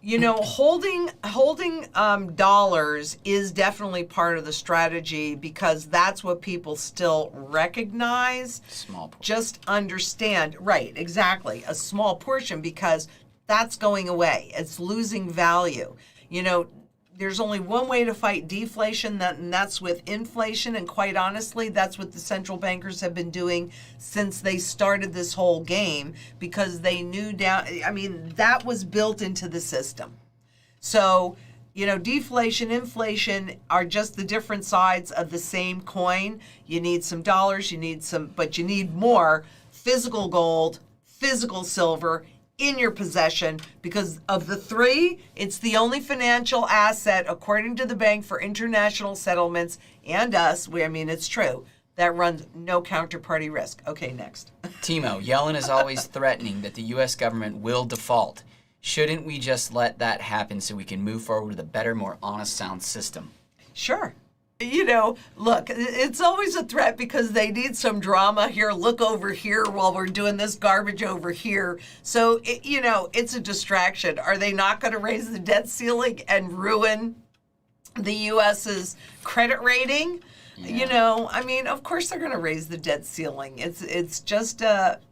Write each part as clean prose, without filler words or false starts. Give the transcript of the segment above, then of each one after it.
Holding dollars is definitely part of the strategy because that's what people still recognize. Small portion. Just understand, right, exactly, a small portion because that's going away. It's losing value. There's only one way to fight deflation, and that's with inflation. And quite honestly, that's what the central bankers have been doing since they started this whole game because they knew that was built into the system. So, deflation, inflation are just the different sides of the same coin. You need some dollars, but you need more physical gold, physical silver, in your possession because of the three, it's the only financial asset, according to the Bank for International Settlements and us, it's true, that runs no counterparty risk. Okay, next. Timo, Yellen is always threatening that the U.S. government will default. Shouldn't we just let that happen so we can move forward with a better, more honest, sound system? Sure. Look, it's always a threat because they need some drama here. Look over here while we're doing this garbage over here. So, it's a distraction. Are they not going to raise the debt ceiling and ruin the U.S.'s credit rating? Yeah. Of course they're going to raise the debt ceiling. It's just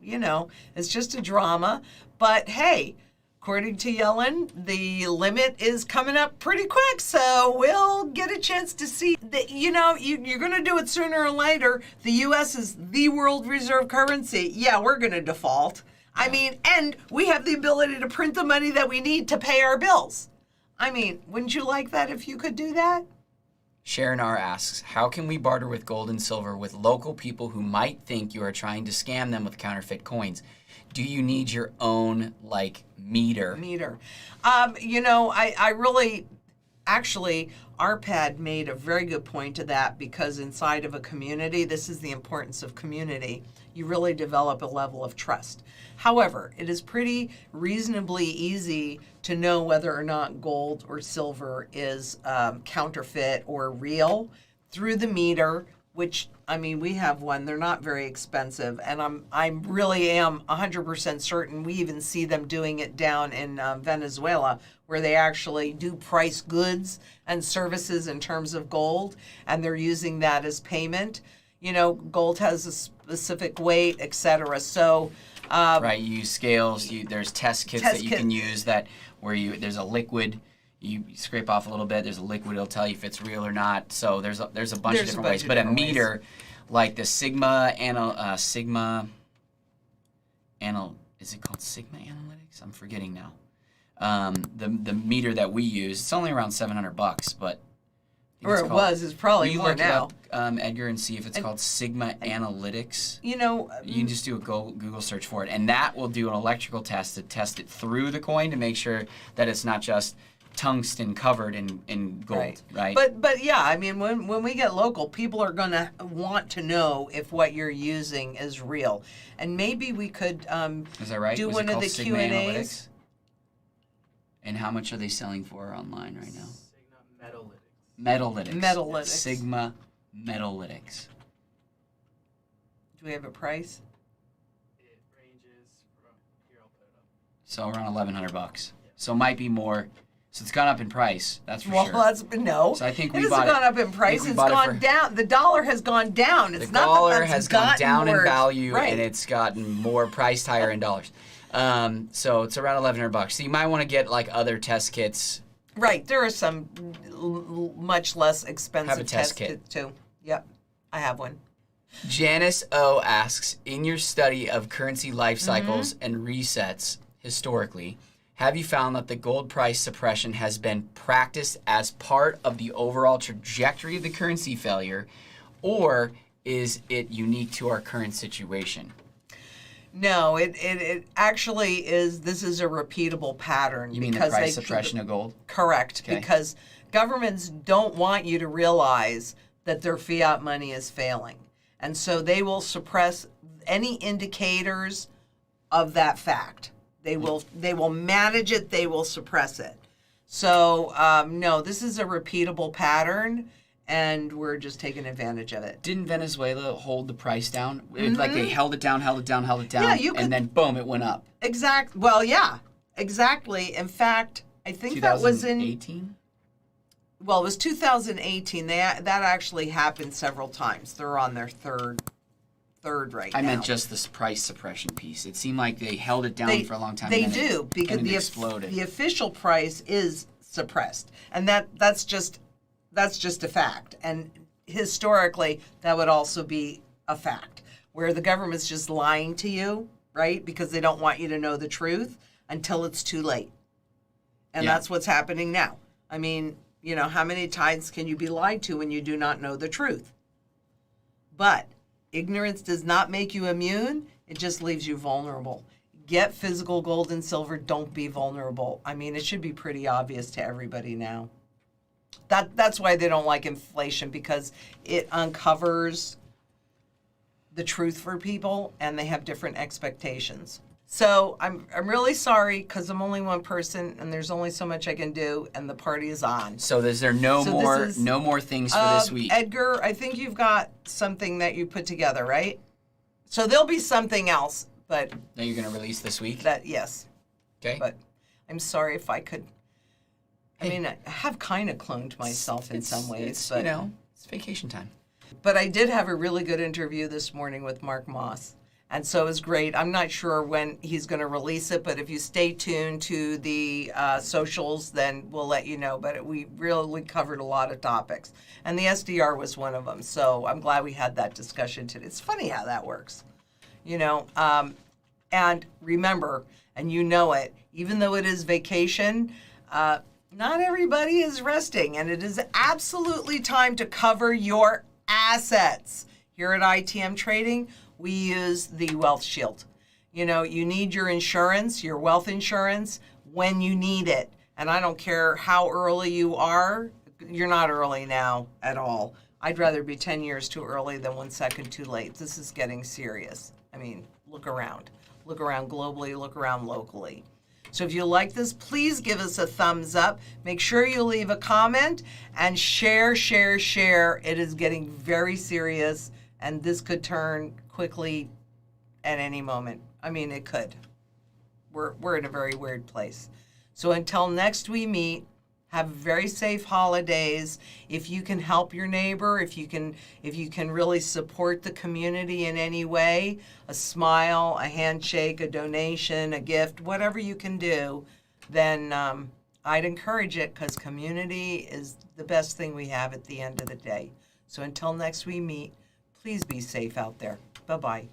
it's just a drama. But hey, according to Yellen, the limit is coming up pretty quick, so we'll get a chance to see that, you're going to do it sooner or later. The U.S. is the world reserve currency. Yeah, we're going to default. And we have the ability to print the money that we need to pay our bills. Wouldn't you like that if you could do that? Sharon R. asks, how can we barter with gold and silver with local people who might think you are trying to scam them with counterfeit coins? Do you need your own, meter? I really, actually, Arpad made a very good point to that because inside of a community, this is the importance of community. You really develop a level of trust. However, it is pretty reasonably easy to know whether or not gold or silver is counterfeit or real through the meter, which, we have one. They're not very expensive, and I really am 100% certain. We even see them doing it down in Venezuela, where they actually do price goods and services in terms of gold, and they're using that as payment. Gold has a specific weight, etc. So, right, you use scales. There's test kits that you can use there's a liquid. You scrape off a little bit. There's a liquid. It'll tell you if it's real or not. So there's a bunch of different ways. But a meter, like the is it called Sigma Analytics? I'm forgetting now. The meter that we use, it's only around $700, but it's probably more now. Edgar, and see if it's called Sigma Analytics. You can just do a Google search for it, and that will do an electrical test to test it through the coin to make sure that it's not just tungsten covered in gold, right? But yeah, when we get local, people are going to want to know if what you're using is real. And maybe we could is that right? do one of the Q&As. Analytics? And how much are they selling for online right now? Sigma Metalytics. Metalytics. Sigma Metalytics. Do we have a price? It ranges from, here, I'll put it up. So around $1,100. So it might be more. So it's gone up in price, that's for sure. Well, no. So I think it hasn't gone up in price. It's gone down. The dollar has gone down. It's not that the dollar that's has gone down in value, right. and it's gotten more priced higher in dollars. So it's around $1,100. So you might want to get other test kits. Right. There are some much less expensive have a test kit too. Yep, I have one. Janice O asks, in your study of currency life cycles and resets historically, have you found that the gold price suppression has been practiced as part of the overall trajectory of the currency failure, or is it unique to our current situation? No, it actually is. This is a repeatable pattern. You mean the price suppression of gold? Correct, okay. Because governments don't want you to realize that their fiat money is failing. And so they will suppress any indicators of that fact. They will manage it, they will suppress it. So, no, this is a repeatable pattern, and we're just taking advantage of it. Didn't Venezuela hold the price down? Like they held it down, yeah, and then boom, it went up. Well, yeah, exactly. In fact, I think that was in, 2018? well, it was 2018. That actually happened several times. They're on their third right now. I meant just this price suppression piece. It seemed like they held it down for a long time. They and then do, because and it exploded. the official price is suppressed, and that's just a fact. And historically, that would also be a fact, where the government's just lying to you, right? Because they don't want you to know the truth until it's too late. And that's what's happening now. I mean, you know, how many times can you be lied to when you do not know the truth? But ignorance does not make you immune. It just leaves you vulnerable. Get physical gold and silver. Don't be vulnerable. I mean, it should be pretty obvious to everybody now. That's why they don't like inflation, because it uncovers the truth for people, and they have different expectations. So I'm really sorry, because I'm only one person, and there's only so much I can do, and the party is on. So is there no more things for this week? Edgar, I think you've got something that you put together, right? So there'll be something else, but that you're going to release this week? Yes. Okay. But I'm sorry if I could. I mean, I have kind of cloned myself in some ways, but you know, it's vacation time. But I did have a really good interview this morning with Mark Moss. And so it was great. I'm not sure when he's going to release it, but if you stay tuned to the socials, then we'll let you know. But we really covered a lot of topics. And the SDR was one of them. So I'm glad we had that discussion today. It's funny how that works, you know. And remember, and you know it, even though it is vacation, not everybody is resting. And it is absolutely time to cover your assets. Here at ITM Trading, we use the Wealth Shield. You know, you need your insurance, your wealth insurance, when you need it. And I don't care how early you are, you're not early now at all. I'd rather be 10 years too early than 1 second too late. This is getting serious. I mean, look around. Look around globally, look around locally. So if you like this, please give us a thumbs up. Make sure you leave a comment and share. It is getting very serious, and this could turn quickly at any moment. I mean, it could. We're in a very weird place. So until next we meet, have very safe holidays. If you can help your neighbor, if you can really support the community in any way, a smile, a handshake, a donation, a gift, whatever you can do, then I'd encourage it, because community is the best thing we have at the end of the day. So until next we meet, please be safe out there. Bye-bye.